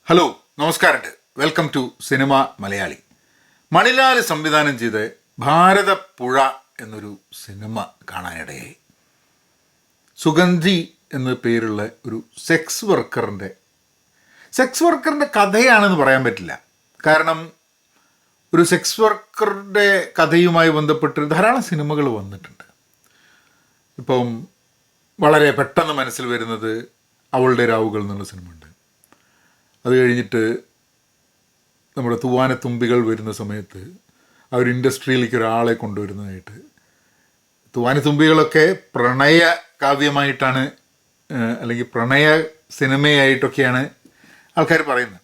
Hello, നമസ്കാരമുണ്ട്. Welcome to cinema Malayali. Manilal സംവിധാനം ചെയ്ത് ഭാരതപ്പുഴ എന്നൊരു സിനിമ കാണാനിടയായി. സുഗന്ധി എന്ന പേരുള്ള ഒരു സെക്സ് വർക്കറിൻ്റെ കഥയാണെന്ന് പറയാൻ പറ്റില്ല. കാരണം ഒരു സെക്സ് വർക്കറുടെ കഥയുമായി ബന്ധപ്പെട്ട് ധാരാളം സിനിമകൾ വന്നിട്ടുണ്ട്. ഇപ്പം വളരെ പെട്ടെന്ന് മനസ്സിൽ വരുന്നത് അവളുടെ രാവുകൾ എന്നുള്ള സിനിമ ഉണ്ട്. അത് കഴിഞ്ഞിട്ട് നമ്മുടെ തൂവാനത്തുമ്പികൾ വരുന്ന സമയത്ത് ആ ഒരു ഇൻഡസ്ട്രിയിലേക്ക് ഒരാളെ കൊണ്ടുവരുന്നതായിട്ട്, തൂവാനത്തുമ്പികളൊക്കെ പ്രണയ കാവ്യമായിട്ടാണ് അല്ലെങ്കിൽ പ്രണയ സിനിമയായിട്ടൊക്കെയാണ് ആൾക്കാർ പറയുന്നത്.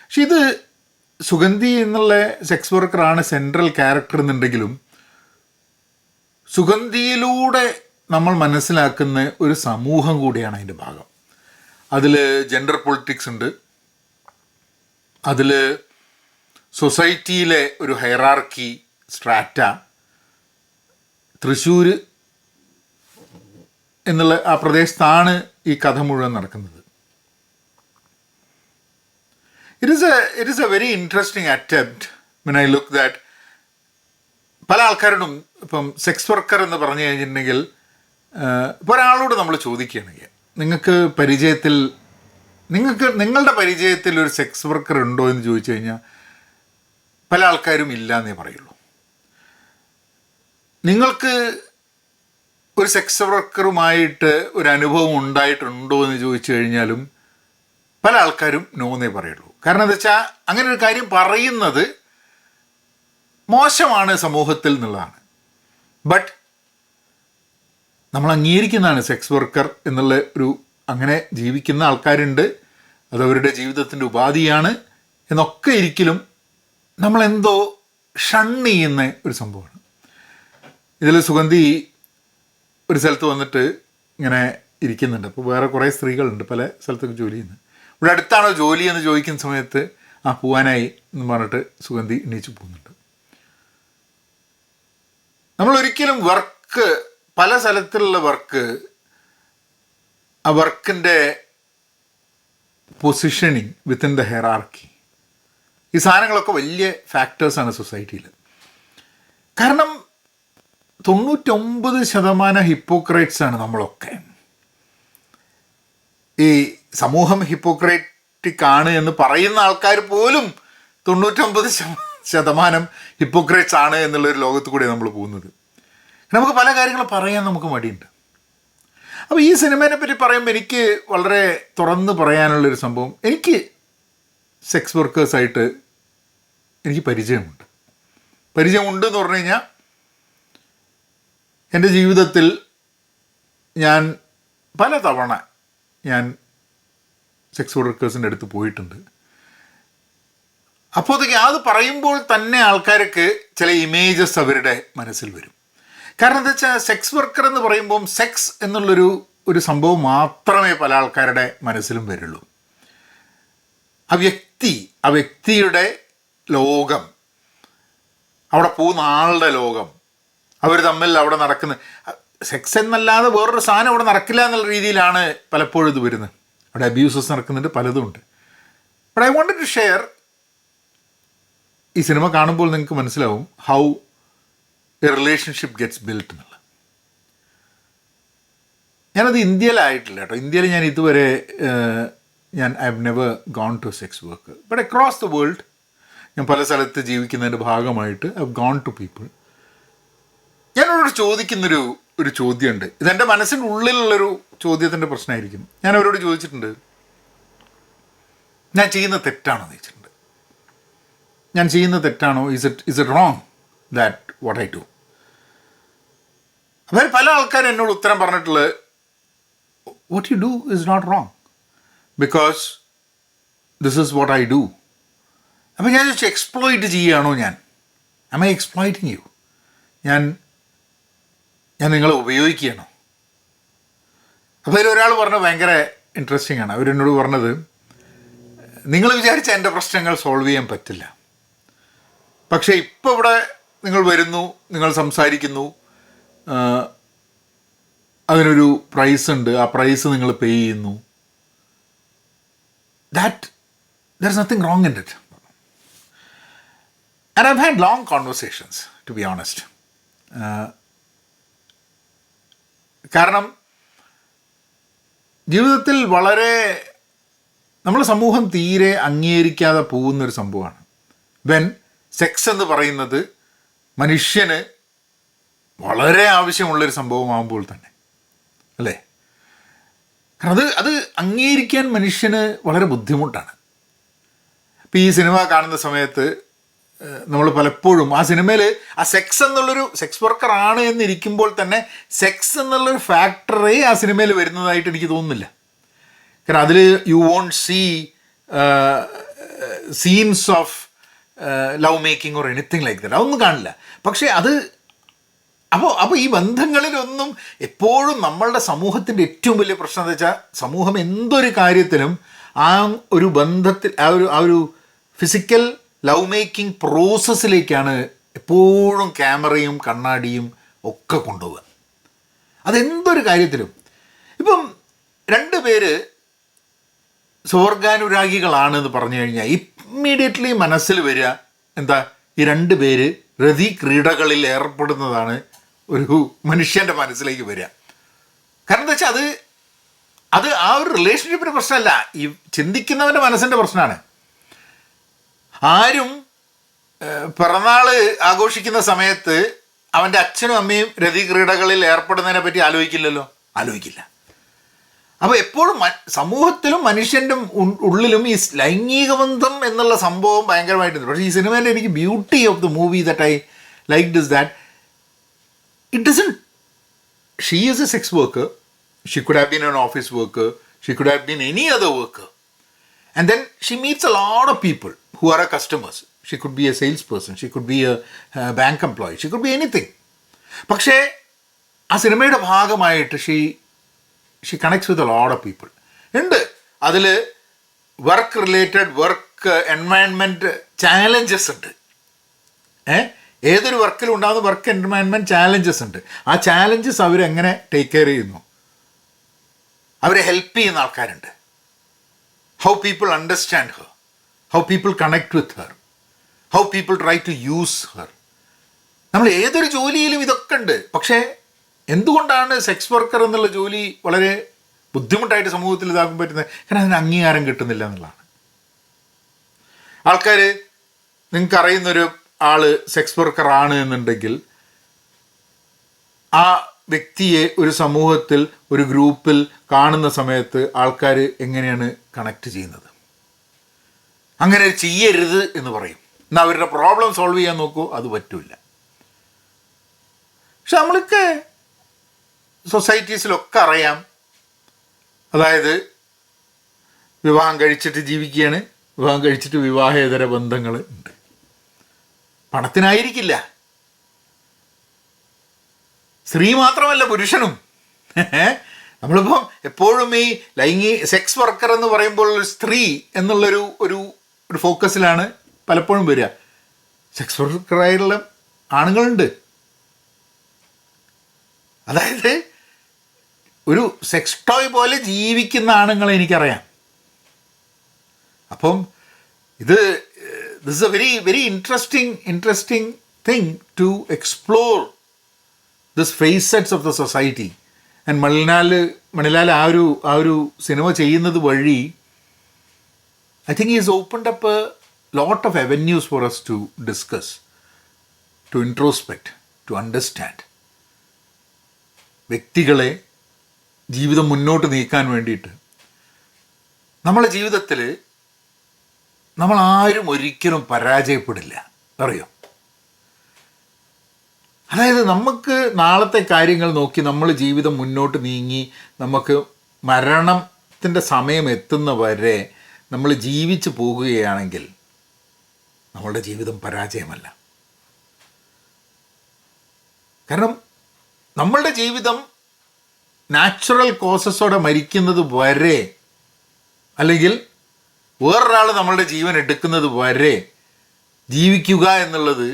പക്ഷെ ഇത് സുഗന്ധി എന്നുള്ള സെക്സ് വർക്കറാണ് സെൻട്രൽ ക്യാരക്ടർ എന്നുണ്ടെങ്കിലും സുഗന്ധിയിലൂടെ നമ്മൾ മനസ്സിലാക്കുന്ന ഒരു സമൂഹം കൂടിയാണ് അതിൻ്റെ ഭാഗം. അതിൽ ജെൻഡർ പൊളിറ്റിക്സ് ഉണ്ട്, അതിൽ സൊസൈറ്റിയിലെ ഒരു ഹൈറാർക്കി സ്ട്രാറ്റ, തൃശ്ശൂർ എന്നുള്ള ആ പ്രദേശത്താണ് ഈ കഥ മുഴുവൻ നടക്കുന്നത്. It is A very interesting attempt when I look that. പല ആൾക്കാരോടും ഇപ്പം സെക്സ് വർക്കർ എന്ന് പറഞ്ഞു കഴിഞ്ഞിട്ടുണ്ടെങ്കിൽ ഇപ്പോൾ ഒരാളോട് നമ്മൾ ചോദിക്കുകയാണെങ്കിൽ നിങ്ങളുടെ പരിചയത്തിൽ ഒരു സെക്സ് വർക്കർ ഉണ്ടോ എന്ന് ചോദിച്ചു കഴിഞ്ഞാൽ പല ആൾക്കാരും ഇല്ല എന്നേ പറയുള്ളൂ. നിങ്ങൾക്ക് ഒരു സെക്സ് വർക്കറുമായിട്ട് ഒരു അനുഭവം ഉണ്ടായിട്ടുണ്ടോ എന്ന് ചോദിച്ചു കഴിഞ്ഞാലും പല ആൾക്കാരും നോ എന്നേ പറയുള്ളൂ. കാരണം എന്താ വെച്ചാൽ അങ്ങനെ ഒരു കാര്യം പറയുന്നത് മോശമാണ് സമൂഹത്തിൽ എന്നുള്ളതാണ്. ബട്ട് നമ്മൾ അംഗീകരിക്കുന്നതാണ് സെക്സ് വർക്കർ എന്നുള്ള ഒരു, അങ്ങനെ ജീവിക്കുന്ന ആൾക്കാരുണ്ട്, അതവരുടെ ജീവിതത്തിൻ്റെ ഉപാധിയാണ് എന്നൊക്കെ ഇരിക്കലും നമ്മളെന്തോ ഷണ്ണ് ചെയ്യുന്ന ഒരു സംഭവമാണ്. ഇതിൽ സുഗന്ധി ഒരു സ്ഥലത്ത് വന്നിട്ട് ഇങ്ങനെ ഇരിക്കുന്നുണ്ട്. അപ്പോൾ വേറെ കുറേ സ്ത്രീകളുണ്ട്, പല സ്ഥലത്തൊക്കെ ജോലി ചെയ്യുന്നത്. ഇവിടെ അടുത്താണോ ജോലി എന്ന് ചോദിക്കുന്ന സമയത്ത് പോവാനായി എന്ന് പറഞ്ഞിട്ട് സുഗന്ധി എണീച്ച് പോകുന്നുണ്ട്. നമ്മളൊരിക്കലും വർക്ക്, പല സ്ഥലത്തുള്ള വർക്ക്, ആ വർക്കിൻ്റെ പൊസിഷനിങ് വിത്തിൻ ദ ഹെറാർക്കി, ഈ സാധനങ്ങളൊക്കെ വലിയ ഫാക്ടേഴ്സാണ് സൊസൈറ്റിയിൽ. കാരണം 99% ഹിപ്പോക്രൈറ്റ്സാണ് നമ്മളൊക്കെ. ഈ സമൂഹം ഹിപ്പോക്രൈറ്റിക് ആണ് എന്ന് പറയുന്ന ആൾക്കാർ പോലും 99% ഹിപ്പോക്രൈറ്റ്സ് ആണ് എന്നുള്ളൊരു ലോകത്ത് കൂടെ നമ്മൾ പോകുന്നത്. നമുക്ക് പല കാര്യങ്ങളും പറയാൻ നമുക്ക് മടിയുണ്ട്. അപ്പോൾ ഈ സിനിമേനെ പറ്റി പറയുമ്പോൾ എനിക്ക് വളരെ തുറന്ന് പറയാനുള്ളൊരു സംഭവം, എനിക്ക് സെക്സ് വർക്കേഴ്സായിട്ട് എനിക്ക് പരിചയമുണ്ടെന്ന് പറഞ്ഞു കഴിഞ്ഞാൽ എൻ്റെ ജീവിതത്തിൽ ഞാൻ പല തവണ ഞാൻ സെക്സ് വർക്കേഴ്സിൻ്റെ അടുത്ത് പോയിട്ടുണ്ട്. അപ്പോഴത്തേക്ക് അത് പറയുമ്പോൾ തന്നെ ആൾക്കാർക്ക് ചില ഇമേജസ് അവരുടെ മനസ്സിൽ വരും. കാരണം എന്താ വെച്ചാൽ സെക്സ് വർക്കർ എന്ന് പറയുമ്പം സെക്സ് എന്നുള്ളൊരു സംഭവം മാത്രമേ പല ആൾക്കാരുടെ മനസ്സിലും വരുള്ളൂ. ആ വ്യക്തിയുടെ ലോകം, അവിടെ പോകുന്ന ആളുടെ ലോകം, അവർ തമ്മിൽ അവിടെ നടക്കുന്ന സെക്സ് എന്നല്ലാതെ വേറൊരു സാധനം അവിടെ നടക്കില്ല എന്നുള്ള രീതിയിലാണ് പലപ്പോഴും ഇത് വരുന്നത്. അവിടെ അബ്യൂസസ് നടക്കുന്നുണ്ട്, പലതും ഉണ്ട്. But I wanted to share, ഈ സിനിമ കാണുമ്പോൾ നിങ്ങൾക്ക് മനസ്സിലാവും how a relationship gets built എന്നുള്ളത്. ഞാനത് ഇന്ത്യയിലായിട്ടില്ല കേട്ടോ. ഇന്ത്യയിൽ ഞാൻ ഇതുവരെ I have never gone to sex work. But across the world ഞാൻ പല സ്ഥലത്ത് ജീവിക്കുന്നതിൻ്റെ ഭാഗമായിട്ട് I have gone to people. ഞാനവരോട് ചോദിക്കുന്നൊരു ചോദ്യമുണ്ട്. ഇതെൻ്റെ മനസ്സിൻ്റെ ഉള്ളിലുള്ളൊരു ചോദ്യത്തിൻ്റെ പ്രശ്നമായിരിക്കും. ഞാൻ അവരോട് ചോദിച്ചിട്ടുണ്ട്, ഞാൻ ചെയ്യുന്ന തെറ്റാണോ എന്ന് ചോദിച്ചിട്ടുണ്ട്. ഞാൻ ചെയ്യുന്ന തെറ്റാണോ, is it wrong that what I do? അപ്പോൾ പല ആൾക്കാരും എന്നോട് ഉത്തരം പറഞ്ഞിട്ടുള്ളത്, what you do is not wrong because this is what I do. അപ്പോൾ ഞാൻ ചോദിച്ചു, എക്സ്പ്ലോയിറ്റ് ചെയ്യുകയാണോ ഞാൻ? Am I exploiting you? ഞാൻ നിങ്ങളെ ഉപയോഗിക്കുകയാണോ? അപ്പോൾ അതിലൊരാൾ പറഞ്ഞത് ഭയങ്കര ഇൻട്രസ്റ്റിംഗ് ആണ്. അവരെന്നോട് പറഞ്ഞത്, നിങ്ങൾ വിചാരിച്ച എൻ്റെ പ്രശ്നങ്ങൾ സോൾവ് ചെയ്യാൻ പറ്റില്ല, പക്ഷേ ഇപ്പോൾ ഇവിടെ നിങ്ങൾ വരുന്നു, നിങ്ങൾ സംസാരിക്കുന്നു, അതിനൊരു പ്രൈസ് ഉണ്ട്, ആ പ്രൈസ് നിങ്ങൾ പേ ചെയ്യുന്നു. There is nothing wrong in it. And I've had long conversations to be honest. കാരണം ജീവിതത്തിൽ വളരെ നമ്മുടെ സമൂഹം തീരെ അംഗീകരിക്കാതെ പോകുന്നൊരു സംഭവമാണ് വെൻ സെക്സ് എന്ന് പറയുന്നത് മനുഷ്യന് വളരെ ആവശ്യമുള്ളൊരു സംഭവമാകുമ്പോൾ തന്നെ, അല്ലേ? കാരണം അത് അംഗീകരിക്കാൻ മനുഷ്യന് വളരെ ബുദ്ധിമുട്ടാണ്. ഇപ്പം ഈ സിനിമ കാണുന്ന സമയത്ത് നമ്മൾ പലപ്പോഴും ആ സിനിമയിൽ ആ സെക്സ് എന്നുള്ളൊരു സെക്സ് വർക്കർ ആണ് എന്നിരിക്കുമ്പോൾ തന്നെ സെക്സ് എന്നുള്ളൊരു ഫാക്ടറേ ആ സിനിമയിൽ വരുന്നതായിട്ട് എനിക്ക് തോന്നുന്നില്ല. കാരണം അതിൽ you won't see scenes of love making or anything like that, അതൊന്നും കാണില്ല. പക്ഷേ അത് അപ്പോൾ ഈ ബന്ധങ്ങളിലൊന്നും എപ്പോഴും നമ്മളുടെ സമൂഹത്തിൻ്റെ ഏറ്റവും വലിയ പ്രശ്നം എന്താ വെച്ചാൽ, സമൂഹം എന്തൊരു കാര്യത്തിലും ആ ഒരു ബന്ധത്തിൽ ആ ഒരു ഫിസിക്കൽ ലവ് മേക്കിംഗ് പ്രോസസ്സിലേക്കാണ് എപ്പോഴും ക്യാമറയും കണ്ണാടിയും ഒക്കെ കൊണ്ടുപോവുക. അതെന്തൊരു കാര്യത്തിലും. ഇപ്പം 2 പേര് സ്വർഗാനുരാഗികളാണെന്ന് പറഞ്ഞു കഴിഞ്ഞാൽ ഇമ്മീഡിയറ്റ്ലി മനസ്സിൽ വരിക എന്താ, ഈ 2 പേര് രതി ക്രീഡകളിൽ ഏർപ്പെടുന്നതാണ് ഒരു മനുഷ്യൻ്റെ മനസ്സിലേക്ക് വരിക. കാരണം എന്താ വെച്ചാൽ അത് ആ ഒരു റിലേഷൻഷിപ്പിൻ്റെ പ്രശ്നമല്ല, ഈ ചിന്തിക്കുന്നവൻ്റെ മനസ്സിൻ്റെ പ്രശ്നമാണ്. ആരും പിറന്നാൾ ആഘോഷിക്കുന്ന സമയത്ത് അവൻ്റെ അച്ഛനും അമ്മയും രതി ക്രീഡകളിൽ ഏർപ്പെടുന്നതിനെ പറ്റി ആലോചിക്കില്ല. അപ്പോൾ എപ്പോഴും സമൂഹത്തിലും മനുഷ്യൻ്റെ ഉള്ളിലും ഈ ലൈംഗിക ബന്ധം എന്നുള്ള സംഭവം ഭയങ്കരമായിട്ടുണ്ട്. പക്ഷേ ഈ സിനിമേൻ്റെ എനിക്ക് beauty of the movie that I liked is that it doesn't, she is A sex worker, she could have been an office worker, she could have been any other worker, and then she meets a lot of people who are her customers. She could be a salesperson, she could be a bank employee, she could be anything. പക്ഷേ ആ സിനിമയുടെ ഭാഗമായിട്ട് she connects with a lot of people ഉണ്ട്. അതിൽ work related work environment challenges ഉണ്ട്. ഏതൊരു വർക്കിലും ഉണ്ടാകുന്ന work environment challenges ഉണ്ട്. ആ ചാലഞ്ചസ് അവരെങ്ങനെ ടേക്ക് കെയർ ചെയ്യുന്നു, അവരെ ഹെൽപ്പ് ചെയ്യുന്ന ആൾക്കാരുണ്ട്. How people understand her, how people connect with her, how people try to use her. നമ്മൾ ഏതൊരു ജോലിയിലും ഇതൊക്കെ ഉണ്ട്. പക്ഷേ എന്തുകൊണ്ടാണ് സെക്സ് വർക്കർ എന്നുള്ള ജോലി വളരെ ബുദ്ധിമുട്ടായിട്ട് സമൂഹത്തിൽ ഇതാക്കാൻ പറ്റുന്നത്? കാരണം അതിന് അംഗീകാരം കിട്ടുന്നില്ല എന്നുള്ളതാണ്. ആൾക്കാർ, നിങ്ങൾക്കറിയുന്നൊരു ആൾ സെക്സ് വർക്കർ ആണ് എന്നുണ്ടെങ്കിൽ ആ വ്യക്തിയെ ഒരു സമൂഹത്തിൽ ഒരു ഗ്രൂപ്പിൽ കാണുന്ന സമയത്ത് ആൾക്കാർ എങ്ങനെയാണ് കണക്ട് ചെയ്യുന്നത്? അങ്ങനെ ചെയ്യരുത് എന്ന് പറയും. എന്നാൽ അവരുടെ പ്രോബ്ലം സോൾവ് ചെയ്യാൻ നോക്കൂ, അത് പറ്റില്ല. പക്ഷെ നമ്മൾക്ക് സൊസൈറ്റീസിലൊക്കെ അറിയാം, അതായത് വിവാഹം കഴിച്ചിട്ട് ജീവിക്കുകയാണ്, വിവാഹം കഴിച്ചിട്ട് വിവാഹേതര ബന്ധങ്ങൾ ഉണ്ട്. പണത്തിനായിരിക്കില്ല. സ്ത്രീ മാത്രമല്ല, പുരുഷനും. നമ്മളിപ്പം എപ്പോഴും ഈ സെക്സ് വർക്കർ എന്ന് പറയുമ്പോൾ സ്ത്രീ എന്നുള്ളൊരു ഒരു ഫോക്കസിലാണ് പലപ്പോഴും വരിക. സെക്സ് വർക്കറായിട്ടുള്ള ആണുങ്ങളുണ്ട്. അതായത് ഒരു സെക്സ് ടോയ് പോലെ ജീവിക്കുന്ന ആണുങ്ങളെ എനിക്കറിയാം. അപ്പം this is a very very interesting thing to explore this facets of the society. and Manilal ആ ഒരു സിനിമ ചെയ്യുന്നത് വഴി I think he has opened up a lot of avenues for us to discuss, to introspect, to understand. വ്യക്തികളെ ജീവിതം മുന്നോട്ട് നീക്കാൻ വേണ്ടിയിട്ട് നമ്മളെ ജീവിതത്തിൽ നമ്മൾ ആരും ഒരിക്കലും പരാജയപ്പെടില്ല, അറിയോ? അതായത് നമുക്ക് നാളത്തെ കാര്യങ്ങൾ നോക്കി നമ്മൾ ജീവിതം മുന്നോട്ട് നീങ്ങി നമുക്ക് മരണത്തിൻ്റെ സമയം എത്തുന്ന വരെ നമ്മൾ ജീവിച്ചു പോകുകയാണെങ്കിൽ നമ്മളുടെ ജീവിതം പരാജയമല്ല. കാരണം നമ്മളുടെ ജീവിതം നാച്ചുറൽ കോസസോടെ മരിക്കുന്നത് വരെ, അല്ലെങ്കിൽ വേറൊരാൾ നമ്മളുടെ ജീവൻ എടുക്കുന്നത് വരെ ജീവിക്കുക എന്നുള്ളത്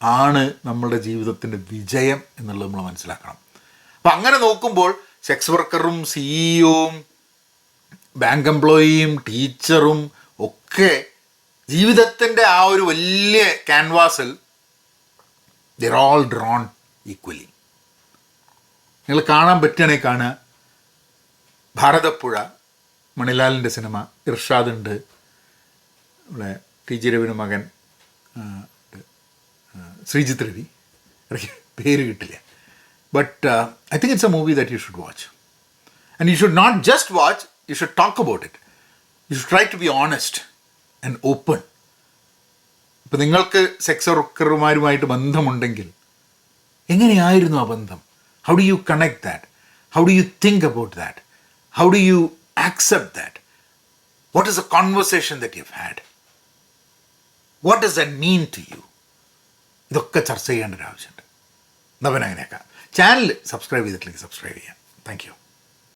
ആണ് നമ്മളുടെ ജീവിതത്തിൻ്റെ വിജയം എന്നുള്ളത് നമ്മൾ മനസ്സിലാക്കണം. അപ്പം അങ്ങനെ നോക്കുമ്പോൾ സെക്സ് വർക്കറും സിഇഒയും ബാങ്ക് എംപ്ലോയിയും ടീച്ചറും ഒക്കെ ജീവിതത്തിൻ്റെ ആ ഒരു വലിയ ക്യാൻവാസിൽ ദർ ഓൾ ഡ്രോൺ ഈക്വലി. നിങ്ങൾ കാണാൻ പറ്റുകയാണെങ്കിൽ കാണുക. ഭാരതപ്പുഴ, മണിലാലിൻ്റെ സിനിമ, ഇർഷാദ് ഉണ്ട്, നമ്മുടെ ടി ജി രവിയുടെ മകൻ ശ്രീജിത്ത് രവി, ഇടയ്ക്ക് പേര് കിട്ടില്ല. But I think it's a movie that you should watch. And you should not just watch, you should talk about it. You should try to be honest and open. ഇപ്പം നിങ്ങൾക്ക് sex വർക്കർമാരുമായിട്ട് ബന്ധമുണ്ടെങ്കിൽ എങ്ങനെയായിരുന്നു ആ ബന്ധം? How do you connect that? How do you think about that? How do you accept that? What is a conversation that you have had? What does that mean to you? ഇതൊക്കെ ചർച്ച ചെയ്യേണ്ട ഒരു ആവശ്യമുണ്ട്. എന്നവൻ അങ്ങനെയൊക്കെ. ചാനൽ സബ്സ്ക്രൈബ് ചെയ്തിട്ടില്ലെങ്കിൽ subscribe ചെയ്യാം. Thank you.